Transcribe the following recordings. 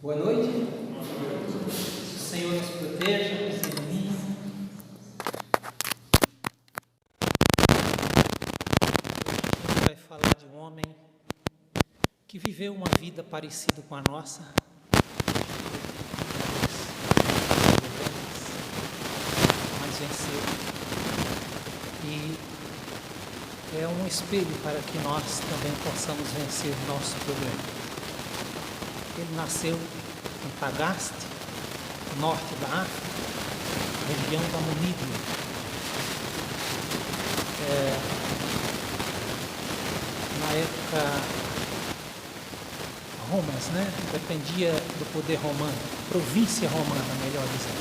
Boa noite. Que o Senhor nos proteja, nos ilumine. A gente vai falar de um homem que viveu uma vida parecida com a nossa, mas venceu. E é um espelho para que nós também possamos vencer o nosso problema. Ele nasceu em Tagaste, norte da África, região da Namíbia. Na época, Romas, dependia do poder romano, província romana, melhor dizendo.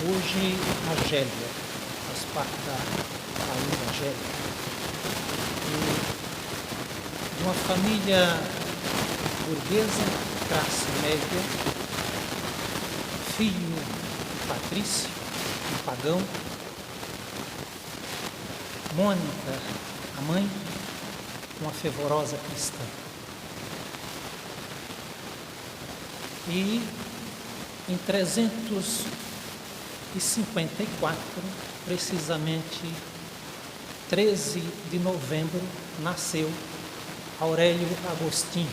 Hoje, Argélia, faz parte da país Argélia. Uma família burguesa, classe média, filho patrício, um pagão, Mônica, a mãe, uma fervorosa cristã. E em 354, precisamente 13 de novembro, nasceu Aurélio Agostinho.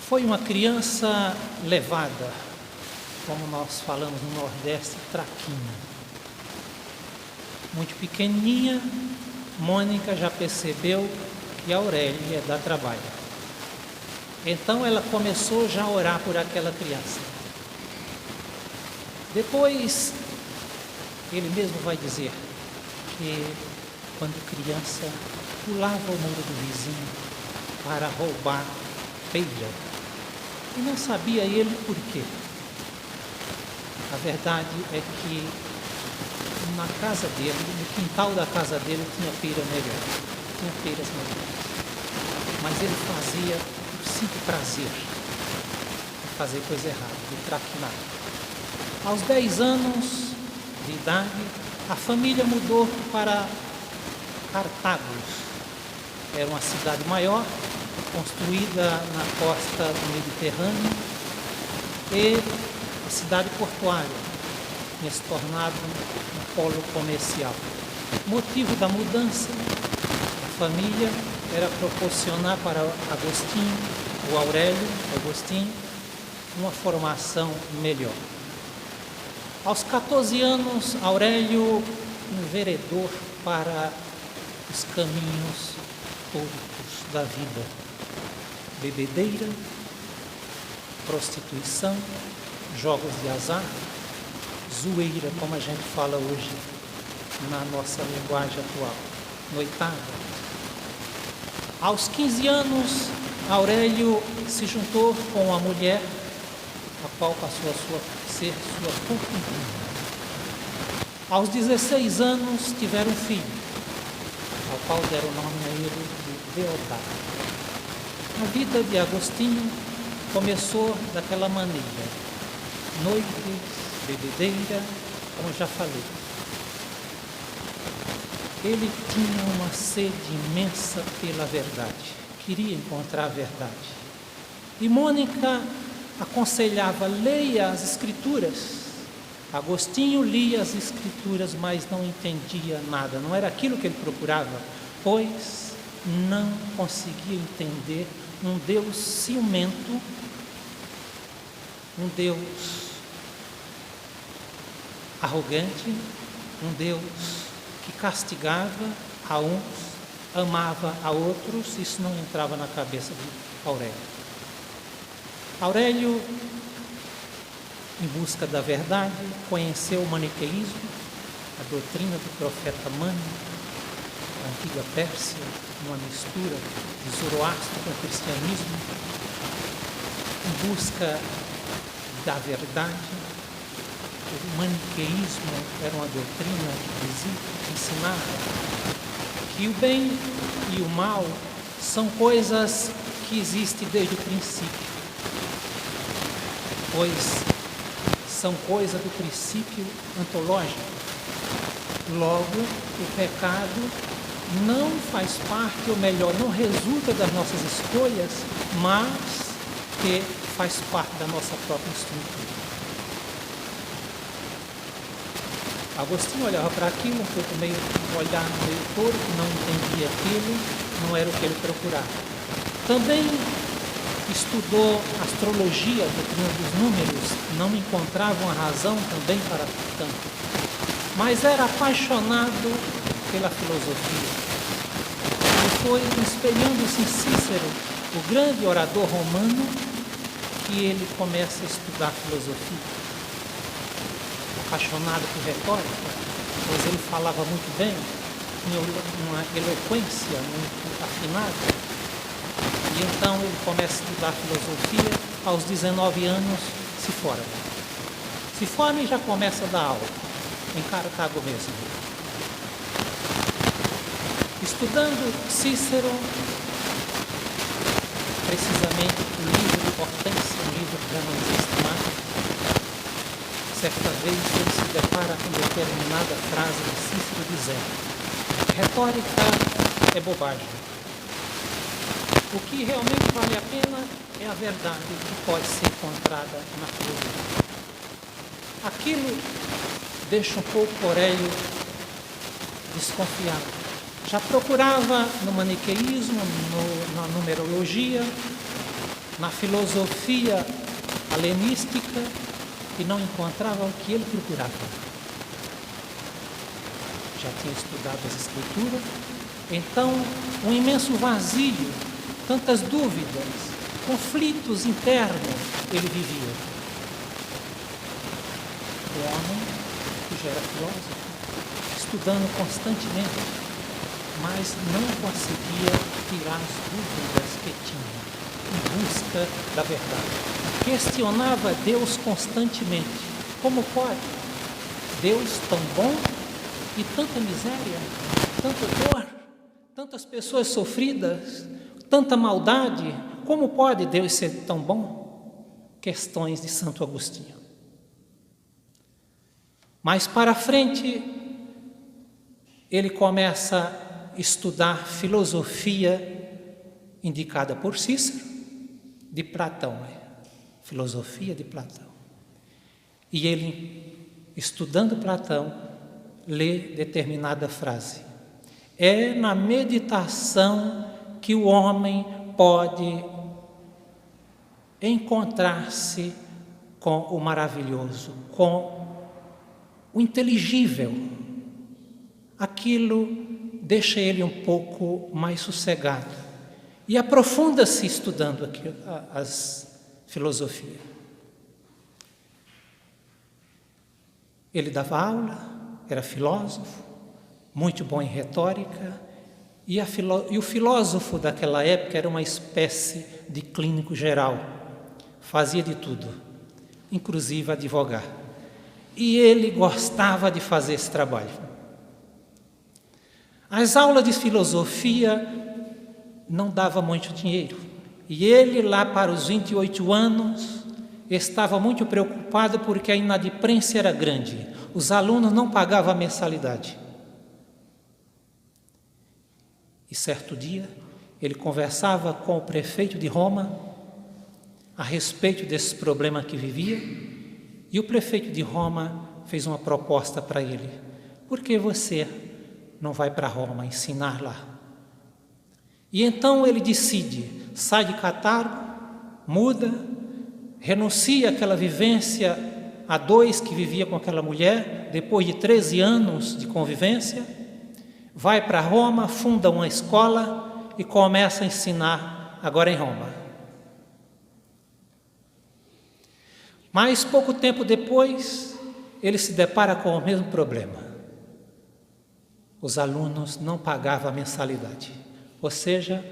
Foi uma criança levada, como nós falamos no Nordeste, traquina. Muito pequenininha, Mônica já percebeu que Aurélio ia dar trabalho. Então ela começou já a orar por aquela criança. Depois, ele mesmo vai dizer que quando criança pulava o muro do vizinho para roubar feira. E não sabia ele por quê. A verdade é que na casa dele, no quintal da casa dele, tinha feira melhor. Tinha feiras melhores. Mas ele fazia por simples prazer de fazer coisa errada, de traquinar. Aos 10 anos de idade, a família mudou para Cartago. Era uma cidade maior, construída na costa do Mediterrâneo, e a cidade portuária tinha se tornado um polo comercial. O motivo da mudança da família era proporcionar para Agostinho, o Aurélio Agostinho, uma formação melhor. Aos 14 anos, Aurélio enveredou para os caminhos tortos da vida: bebedeira, prostituição, jogos de azar, zoeira, como a gente fala hoje na nossa linguagem atual, noitada. Aos 15 anos, Aurélio se juntou com uma mulher, a qual passou a ser sua concubina. Aos 16 anos, tiveram um filho, ao qual deram o nome a ele de Deodato. A vida de Agostinho começou daquela maneira: noites, bebedeira, como já falei. Ele tinha uma sede imensa pela verdade, queria encontrar a verdade. E Mônica aconselhava: leia as Escrituras. Agostinho lia as Escrituras, mas não entendia nada, não era aquilo que ele procurava, pois não conseguia entender um Deus ciumento, um Deus arrogante, um Deus que castigava a uns, amava a outros. Isso não entrava na cabeça de Aurélio. Aurélio, em busca da verdade, conheceu o maniqueísmo, a doutrina do profeta Mani, a antiga Pérsia, uma mistura de Zoroastro com o cristianismo, em busca da verdade. O maniqueísmo era uma doutrina que dizia, que ensinava que o bem e o mal são coisas que existem desde o princípio, pois são coisas do princípio ontológico. Logo, o pecado não faz parte, ou melhor, não resulta das nossas escolhas, mas que faz parte da nossa própria estrutura. Agostinho olhava para aquilo, um pouco meio olhar meio torto, não entendia aquilo, não era o que ele procurava. Também estudou astrologia, a doutrina dos números, não encontrava uma razão também para tanto. Mas era apaixonado pela filosofia. E foi espelhando-se em Cícero, o grande orador romano, que ele começa a estudar filosofia. Apaixonado por retórica, pois ele falava muito bem, tinha uma eloquência muito afinada. E então ele começa a estudar filosofia, aos 19 anos se forma. Se forma e já começa a dar aula, em Cartago mesmo. Estudando Cícero, precisamente o livro de Hortência, um livro que já não existe mais, certa vez ele se depara com determinada frase de Cícero dizendo: retórica é bobagem. O que realmente vale a pena é a verdade que pode ser encontrada na filosofia. Aquilo deixa um pouco Aurélio desconfiado. Já procurava no maniqueísmo, na numerologia, na filosofia helenística e não encontrava o que ele procurava. Já tinha estudado as escrituras, então um imenso vazio, tantas dúvidas, conflitos internos ele vivia. O homem que já era filósofo, estudando constantemente, mas não conseguia tirar as dúvidas que tinha em busca da verdade. Questionava Deus constantemente. Como pode? Deus tão bom e tanta miséria, tanta dor, tantas pessoas sofridas, tanta maldade. Como pode Deus ser tão bom? Questões de Santo Agostinho. Mais para frente, ele começa a estudar filosofia indicada por Cícero, de Platão, filosofia de Platão. E ele, estudando Platão, lê determinada frase: é na meditação que o homem pode encontrar-se com o maravilhoso, com o inteligível. Aquilo deixa ele um pouco mais sossegado e aprofunda-se estudando aqui as filosofias. Ele dava aula, era filósofo, muito bom em retórica, e o filósofo daquela época era uma espécie de clínico geral, fazia de tudo, inclusive advogar. E ele gostava de fazer esse trabalho. As aulas de filosofia não davam muito dinheiro. E ele, lá para os 28 anos, estava muito preocupado porque a inadimplência era grande. Os alunos não pagavam a mensalidade. E certo dia, ele conversava com o prefeito de Roma a respeito desse problema que vivia, e o prefeito de Roma fez uma proposta para ele: por que você não vai para Roma ensinar lá? E então ele decide, sai de Cartago, muda, renuncia àquela vivência a dois que vivia com aquela mulher, depois de 13 anos de convivência, vai para Roma, funda uma escola e começa a ensinar agora em Roma. Mas pouco tempo depois, ele se depara com o mesmo problema. Os alunos não pagavam a mensalidade. Ou seja,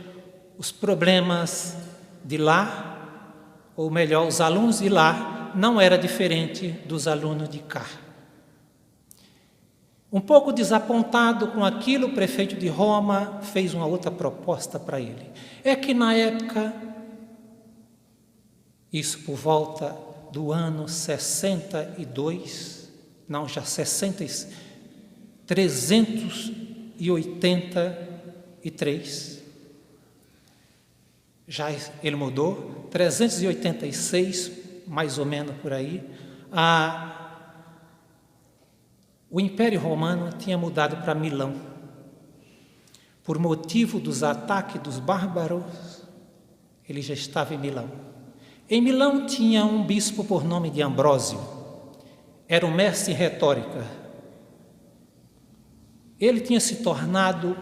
os problemas de lá, ou melhor, os alunos de lá, não era diferente dos alunos de cá. Um pouco desapontado com aquilo, o prefeito de Roma fez uma outra proposta para ele. É que na época, isso por volta do ano 62, não, já 380 303. Já ele mudou, 386, mais ou menos por aí. O Império Romano tinha mudado para Milão. Por motivo dos ataques dos bárbaros, ele já estava em Milão. Em Milão tinha um bispo por nome de Ambrósio. Era um mestre em retórica. Ele tinha se tornado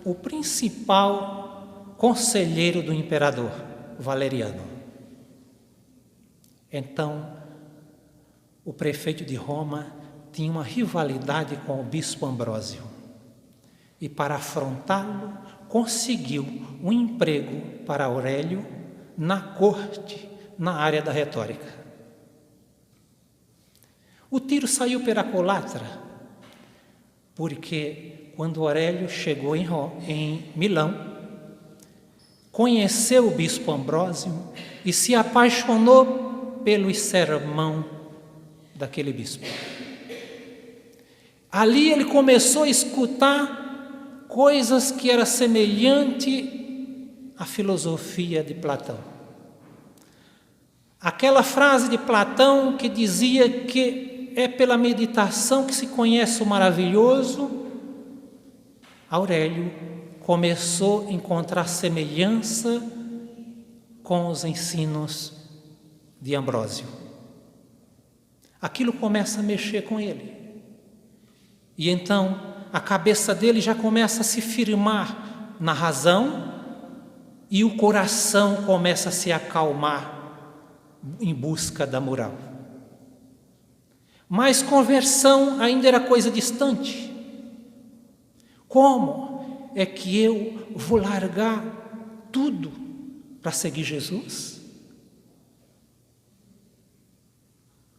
o principal conselheiro do imperador Valeriano. Então, o prefeito de Roma tinha uma rivalidade com o bispo Ambrósio. E para afrontá-lo, conseguiu um emprego para Aurélio na corte, na área da retórica. O tiro saiu pela culatra, porque quando Aurélio chegou em Milão, conheceu o bispo Ambrósio e se apaixonou pelo sermão daquele bispo. Ali ele começou a escutar coisas que eram semelhantes à filosofia de Platão. Aquela frase de Platão que dizia que é pela meditação que se conhece o maravilhoso, Aurélio começou a encontrar semelhança com os ensinos de Ambrósio. Aquilo começa a mexer com ele. E então a cabeça dele já começa a se firmar na razão e o coração começa a se acalmar em busca da moral. Mas conversão ainda era coisa distante. Como é que eu vou largar tudo para seguir Jesus?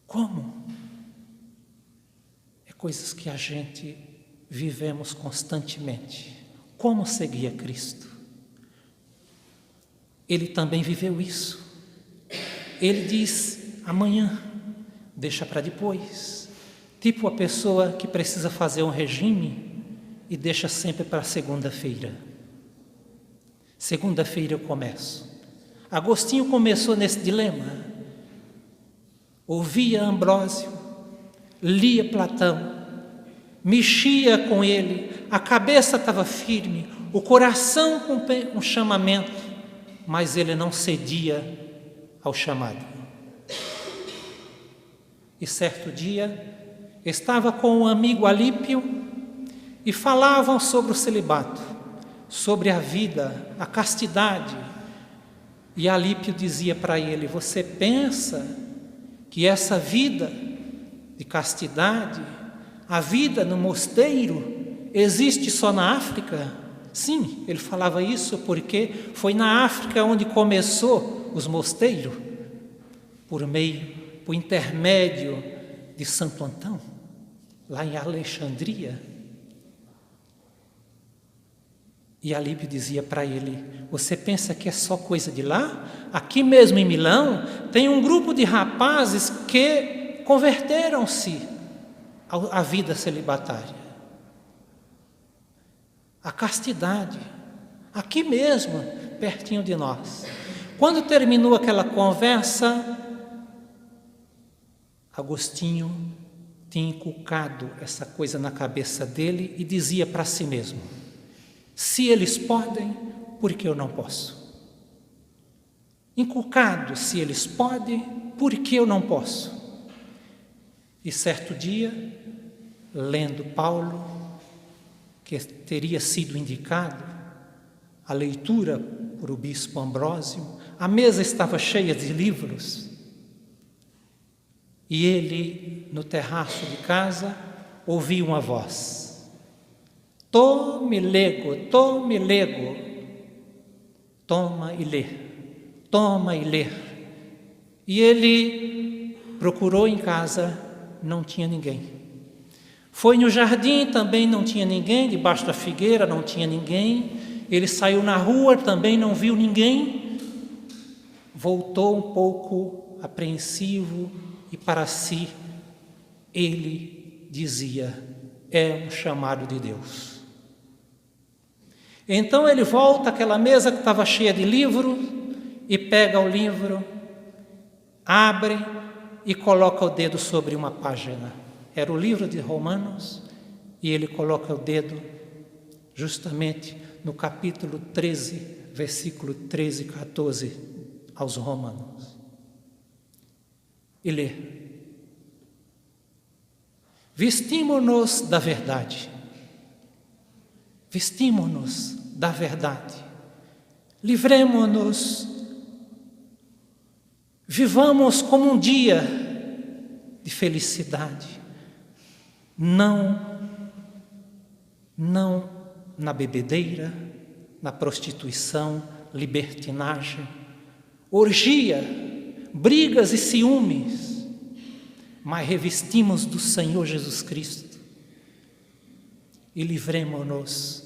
Como? É coisas que a gente vivemos constantemente. Como seguir a Cristo? Ele também viveu isso. Ele diz, amanhã, deixa para depois. Tipo a pessoa que precisa fazer um regime e deixa sempre para segunda-feira. Segunda-feira eu começo. Agostinho começou nesse dilema. Ouvia Ambrósio, lia Platão, mexia com ele, a cabeça estava firme, o coração com um chamamento, mas ele não cedia ao chamado. E certo dia, estava com um amigo Alípio e falavam sobre o celibato, sobre a vida, a castidade. E Alípio dizia para ele, você pensa que essa vida de castidade, a vida no mosteiro, existe só na África? Sim, ele falava isso porque foi na África onde começou os mosteiros, por intermédio de Santo Antão, lá em Alexandria. E Alípio dizia para ele, você pensa que é só coisa de lá? Aqui mesmo em Milão, tem um grupo de rapazes que converteram-se à vida celibatária. A castidade, aqui mesmo, pertinho de nós. Quando terminou aquela conversa, Agostinho tinha inculcado essa coisa na cabeça dele e dizia para si mesmo, se eles podem, por que eu não posso? Inculcado, se eles podem, por que eu não posso? E certo dia, lendo Paulo, que teria sido indicado a leitura por o bispo Ambrósio, a mesa estava cheia de livros, e ele, no terraço de casa, ouvia uma voz, tome lego, toma e lê, toma e lê. E ele procurou em casa, não tinha ninguém. Foi no jardim, também não tinha ninguém, debaixo da figueira não tinha ninguém. Ele saiu na rua, também não viu ninguém. Voltou um pouco apreensivo e para si ele dizia, é um chamado de Deus. Então ele volta àquela mesa que estava cheia de livros e pega o livro, abre e coloca o dedo sobre uma página. Era o livro de Romanos e ele coloca o dedo justamente no capítulo 13, versículo 13 e 14 aos Romanos. E lê: vestimos-nos da verdade. Vestimos-nos da verdade. Livremo-nos. Vivamos como um dia de felicidade. Não na bebedeira, na prostituição, libertinagem, orgia, brigas e ciúmes, mas revestimos do Senhor Jesus Cristo e livremo-nos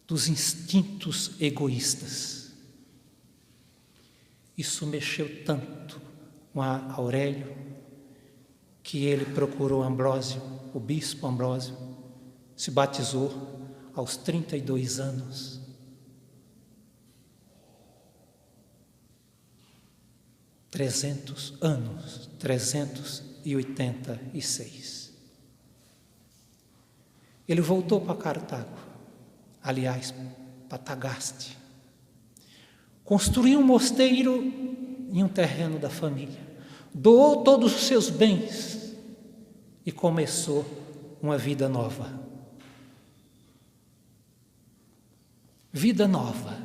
dos instintos egoístas. Isso mexeu tanto com Aurélio que ele procurou Ambrósio, o bispo Ambrósio, se batizou aos 32 anos. anos, 386. Ele voltou para Cartago, aliás, para Tagaste. Construiu um mosteiro em um terreno da família. Doou todos os seus bens e começou uma vida nova. Vida nova.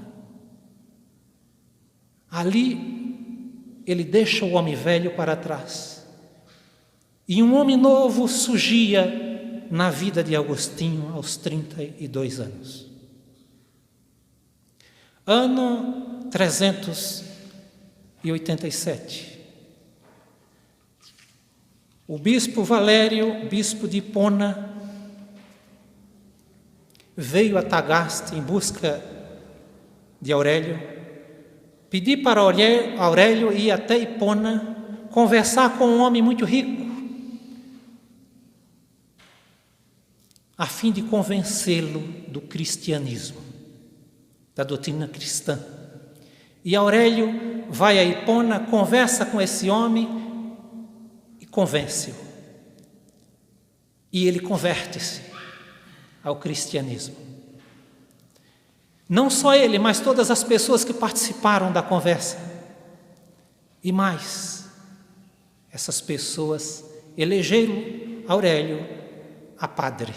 Ali ele deixa o homem velho para trás. E um homem novo surgia na vida de Agostinho aos 32 anos. Ano 387. O bispo Valério, bispo de Hipona, veio a Tagaste em busca de Aurélio, pedi para Aurélio ir até Hipona, conversar com um homem muito rico, a fim de convencê-lo do cristianismo, da doutrina cristã. E Aurélio vai a Hipona, conversa com esse homem e convence-o. E ele converte-se ao cristianismo. Não só ele, mas todas as pessoas que participaram da conversa. E mais, essas pessoas elegeram Aurélio a padre.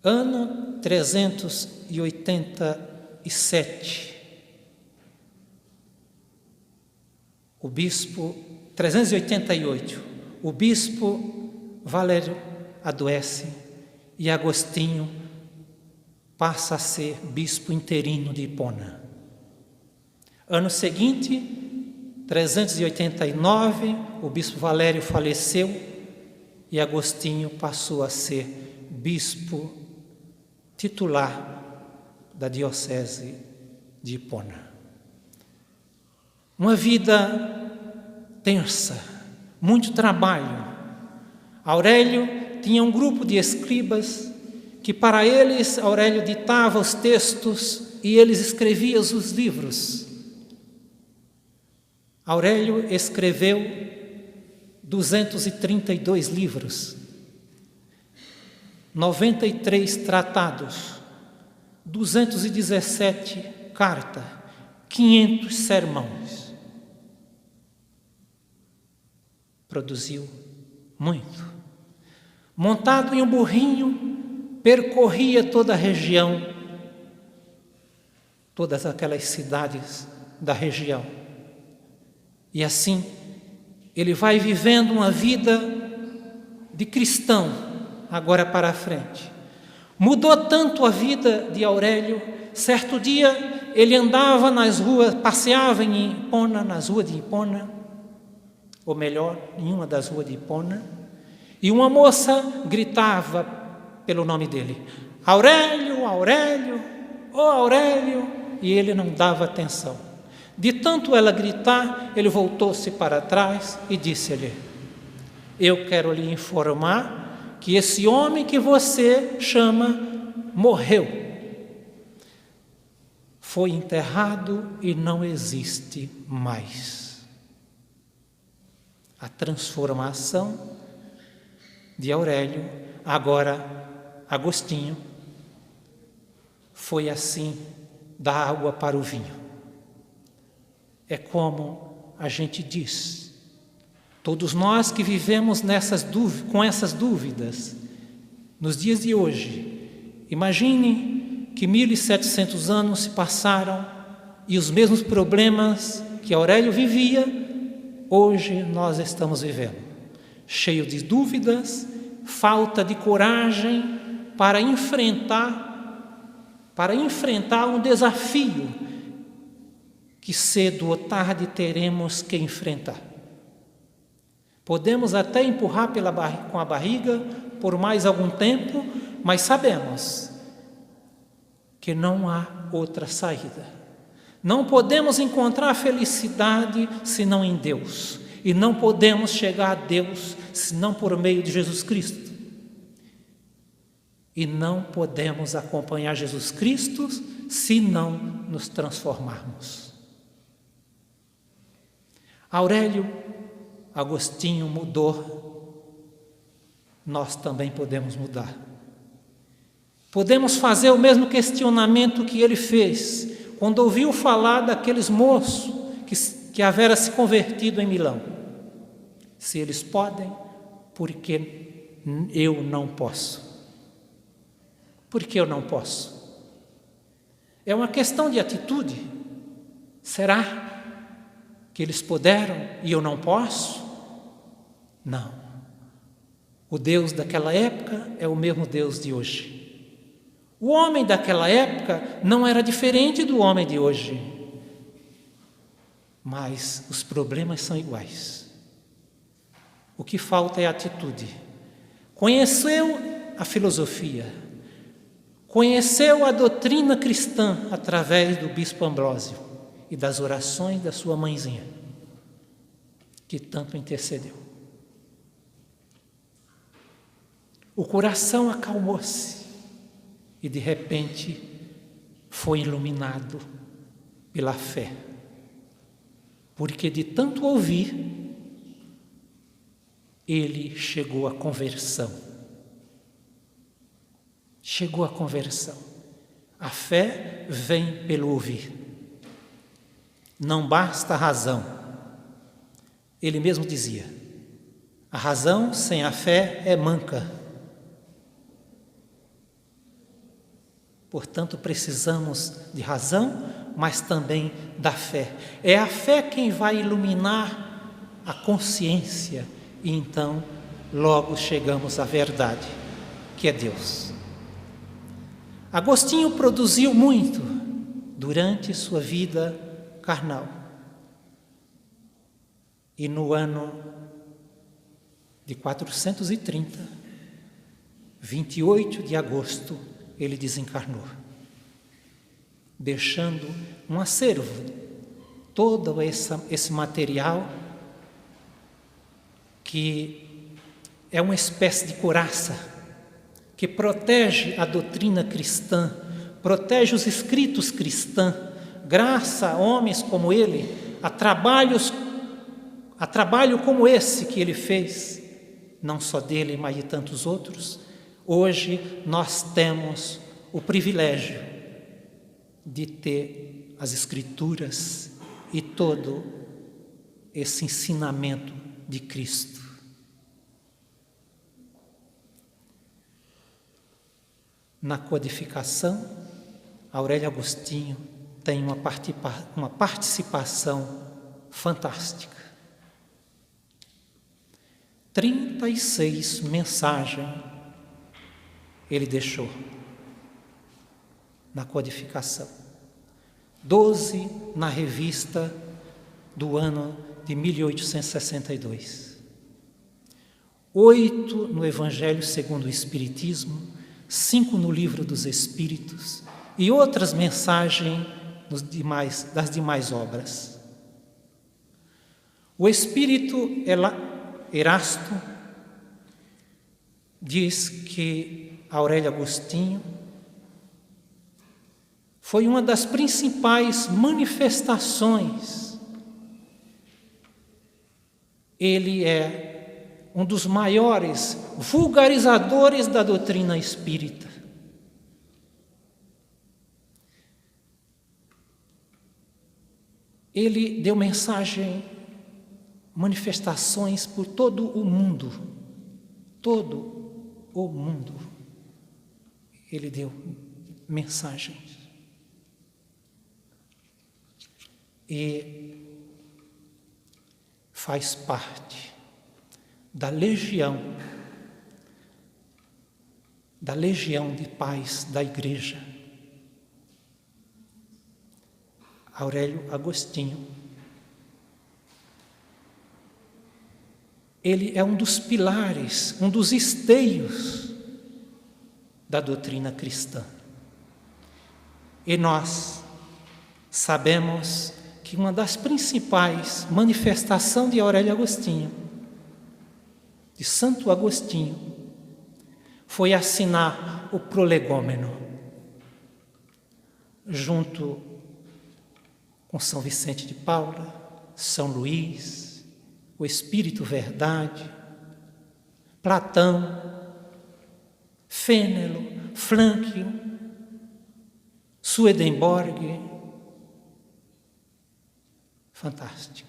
Ano 387. O bispo, 388, o bispo Valério adoece e Agostinho passa a ser bispo interino de Hipona. Ano seguinte, 389, o bispo Valério faleceu e Agostinho passou a ser bispo titular da diocese de Hipona. Uma vida tensa, muito trabalho. Aurélio tinha um grupo de escribas que para eles Aurélio ditava os textos e eles escreviam os livros. Aurélio escreveu 232 livros, 93 tratados, 217 cartas, 500 sermões. Produziu muito. Montado em um burrinho, percorria toda a região, todas aquelas cidades da região. E assim, ele vai vivendo uma vida de cristão, agora para frente. Mudou tanto a vida de Aurélio, certo dia ele andava nas ruas, passeava em Hipona, nas ruas de Hipona, ou melhor, em uma das ruas de Hipona, e uma moça gritava pelo nome dele: Aurélio, Aurélio, oh Aurélio, e ele não dava atenção. De tanto ela gritar, ele voltou-se para trás e disse-lhe: eu quero lhe informar que esse homem que você chama morreu, foi enterrado e não existe mais. A transformação de Aurélio, agora Agostinho, foi assim, da água para o vinho. É como a gente diz, todos nós que vivemos com essas dúvidas, nos dias de hoje, imagine que 1700 anos se passaram e os mesmos problemas que Aurélio vivia, hoje nós estamos vivendo, cheio de dúvidas, falta de coragem para enfrentar um desafio que cedo ou tarde teremos que enfrentar. Podemos até empurrar com a barriga por mais algum tempo, mas sabemos que não há outra saída. Não podemos encontrar felicidade senão em Deus. E não podemos chegar a Deus senão por meio de Jesus Cristo. E não podemos acompanhar Jesus Cristo se não nos transformarmos. Aurélio Agostinho mudou, nós também podemos mudar. Podemos fazer o mesmo questionamento que ele fez quando ouviu falar daqueles moços que haveram se convertido em Milão. Se eles podem, por que eu não posso? Por que eu não posso? É uma questão de atitude. Será que eles puderam e eu não posso? Não. O Deus daquela época é o mesmo Deus de hoje. O homem daquela época não era diferente do homem de hoje. Mas os problemas são iguais. O que falta é atitude. Conheceu a filosofia, conheceu a doutrina cristã através do bispo Ambrósio e das orações da sua mãezinha, que tanto intercedeu. O coração acalmou-se e de repente foi iluminado pela fé, porque de tanto ouvir, ele chegou à conversão. Chegou à conversão. A fé vem pelo ouvir. Não basta a razão. Ele mesmo dizia: a razão sem a fé é manca. Portanto, precisamos de razão, mas também da fé. É a fé quem vai iluminar a consciência e então logo chegamos à verdade, que é Deus. Agostinho produziu muito durante sua vida carnal. E no ano de 430, 28 de agosto, ele desencarnou, deixando um acervo, todo esse material que é uma espécie de couraça que protege a doutrina cristã, protege os escritos cristãos, graças a homens como ele, a trabalho como esse que ele fez, não só dele, mas de tantos outros. Hoje nós temos o privilégio de ter as Escrituras e todo esse ensinamento de Cristo. Na codificação, Aurélio Agostinho tem uma participação fantástica. 36 mensagens ele deixou na codificação, 12 na revista do ano de 1862, 8 no Evangelho segundo o Espiritismo, 5 no Livro dos Espíritos e outras mensagens das demais obras. O espírito Erasto diz que Aurélio Agostinho foi uma das principais manifestações. Ele é um dos maiores vulgarizadores da doutrina espírita. Ele deu manifestações por todo o mundo. Todo o mundo. Ele deu mensagens. E faz parte da legião de paz da Igreja. Aurélio Agostinho. Ele é um dos pilares, um dos esteios da doutrina cristã. E nós sabemos que uma das principais manifestações de Aurélio Agostinho, de Santo Agostinho, foi assinar o Prolegômeno, junto com São Vicente de Paula, São Luís, o Espírito Verdade, Platão, Fênelon, Frankl, Swedenborg. Fantástico,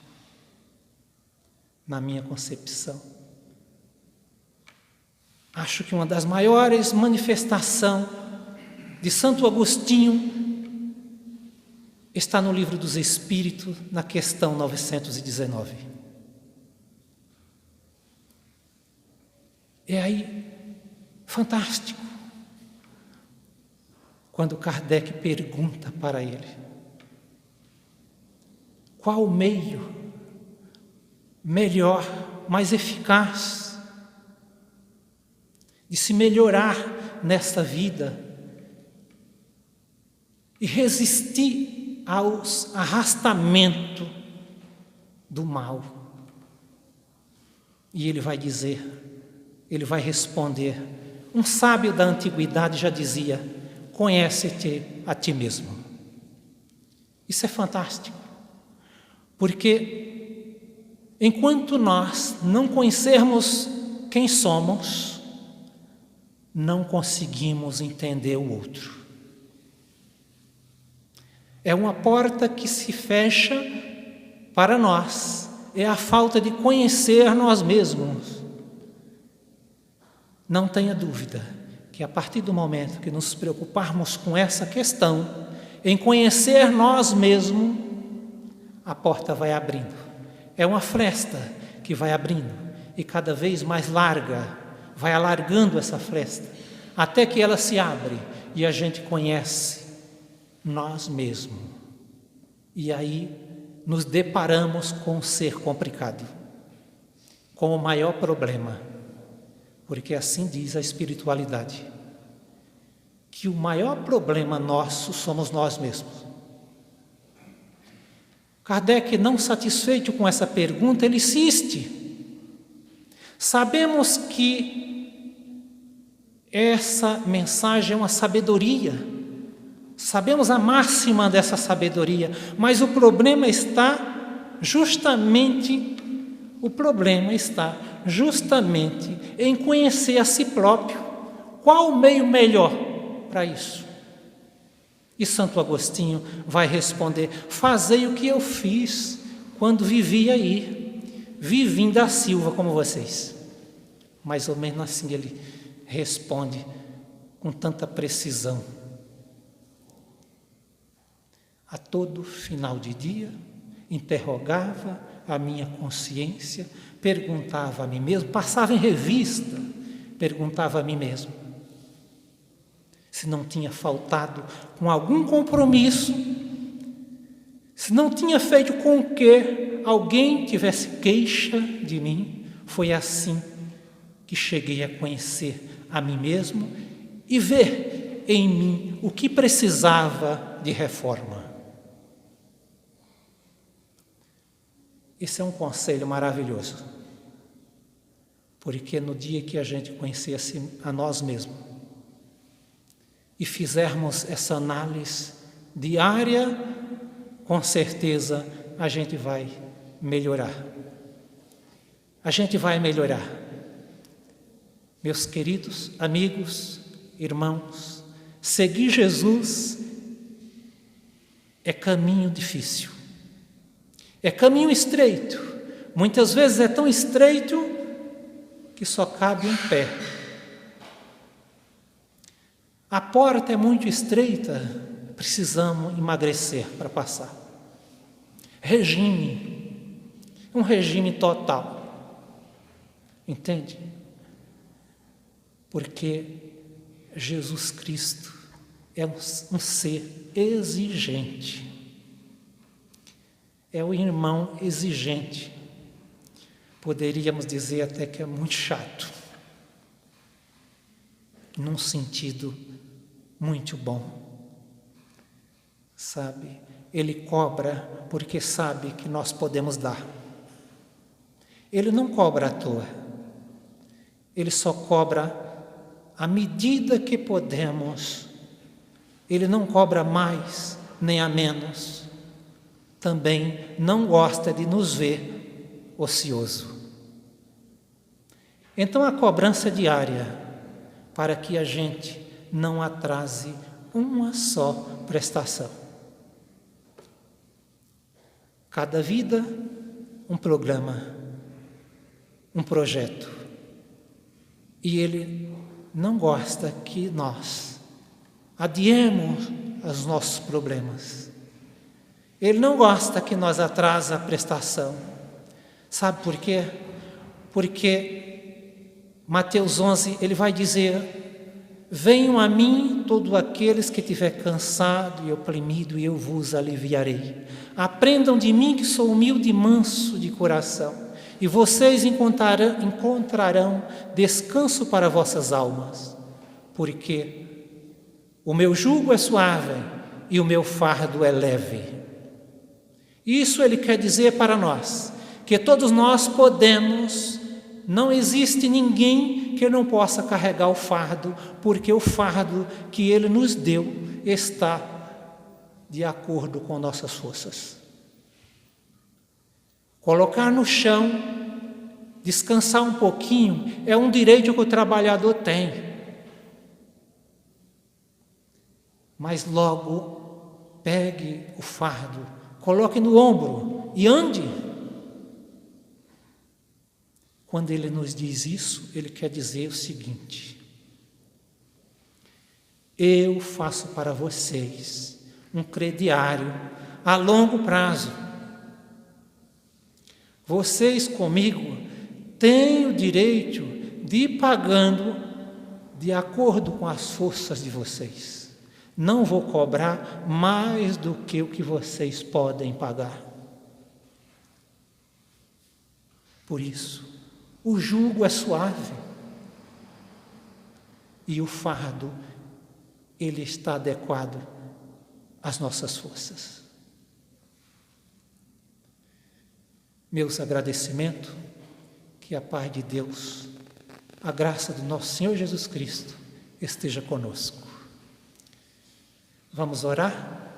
na minha concepção. Acho que uma das maiores manifestações de Santo Agostinho está no Livro dos Espíritos, na questão 919. É aí fantástico quando Kardec pergunta para ele: qual o meio melhor, mais eficaz de se melhorar nesta vida e resistir aos arrastamentos do mal? E ele vai responder, um sábio da antiguidade já dizia: conhece-te a ti mesmo. Isso é fantástico, porque enquanto nós não conhecermos quem somos, não conseguimos entender o outro. É uma porta que se fecha para nós, é a falta de conhecer nós mesmos. Não tenha dúvida que a partir do momento que nos preocuparmos com essa questão, em conhecer nós mesmos, a porta vai abrindo. É uma fresta que vai abrindo e cada vez mais larga, vai alargando essa fresta, até que ela se abre e a gente conhece nós mesmos. E aí nos deparamos com um ser complicado, com o maior problema, porque assim diz a espiritualidade, que o maior problema nosso somos nós mesmos. Kardec, não satisfeito com essa pergunta, ele insiste. Sabemos que essa mensagem é uma sabedoria, sabemos a máxima dessa sabedoria, mas o problema está justamente em conhecer a si próprio. Qual o meio melhor para isso? E Santo Agostinho vai responder: fazei o que eu fiz quando vivia aí, vivi da Silva como vocês. Mais ou menos assim ele responde com tanta precisão. A todo final de dia, interrogava a minha consciência, perguntava a mim mesmo, passava em revista, perguntava a mim mesmo se não tinha faltado com algum compromisso, se não tinha feito com que alguém tivesse queixa de mim. Foi assim que cheguei a conhecer a mim mesmo e ver em mim o que precisava de reforma. Esse é um conselho maravilhoso, Porque no dia que a gente conhecesse a nós mesmos e fizermos essa análise diária, com certeza a gente vai melhorar. A gente vai melhorar. Meus queridos amigos, irmãos, seguir Jesus é caminho difícil. É caminho estreito. Muitas vezes é tão estreito que só cabe um pé. A porta é muito estreita, precisamos emagrecer para passar. Regime, um regime total. Entende? Porque Jesus Cristo é um ser exigente. É o irmão exigente. Poderíamos dizer até que é muito chato, num sentido muito bom. Sabe, ele cobra porque sabe que nós podemos dar. Ele não cobra à toa. Ele só cobra à medida que podemos. Ele não cobra mais nem a menos. Também não gosta de nos ver ocioso. Então a cobrança diária, para que a gente não atrase uma só prestação. Cada vida, um programa, um projeto. E ele não gosta que nós adiemos os nossos problemas. Ele não gosta que nós atrasa a prestação. Sabe por quê? Porque Mateus 11, ele vai dizer: venham a mim todos aqueles que estiver cansado e oprimido, e eu vos aliviarei. Aprendam de mim, que sou humilde e manso de coração, e vocês encontrarão descanso para vossas almas, porque o meu jugo é suave e o meu fardo é leve. Isso ele quer dizer para nós, que todos nós podemos. Não existe ninguém que não possa carregar o fardo, porque o fardo que ele nos deu está de acordo com nossas forças. Colocar no chão, descansar um pouquinho, é um direito que o trabalhador tem. Mas logo pegue o fardo, coloque no ombro e ande. Quando ele nos diz isso, ele quer dizer o seguinte: eu faço para vocês um crediário a longo prazo. Vocês comigo têm o direito de ir pagando de acordo com as forças de vocês. Não vou cobrar mais do que o que vocês podem pagar. Por isso, o jugo é suave e o fardo, ele está adequado às nossas forças. Meus agradecimentos, que a paz de Deus, a graça do nosso Senhor Jesus Cristo esteja conosco. Vamos orar?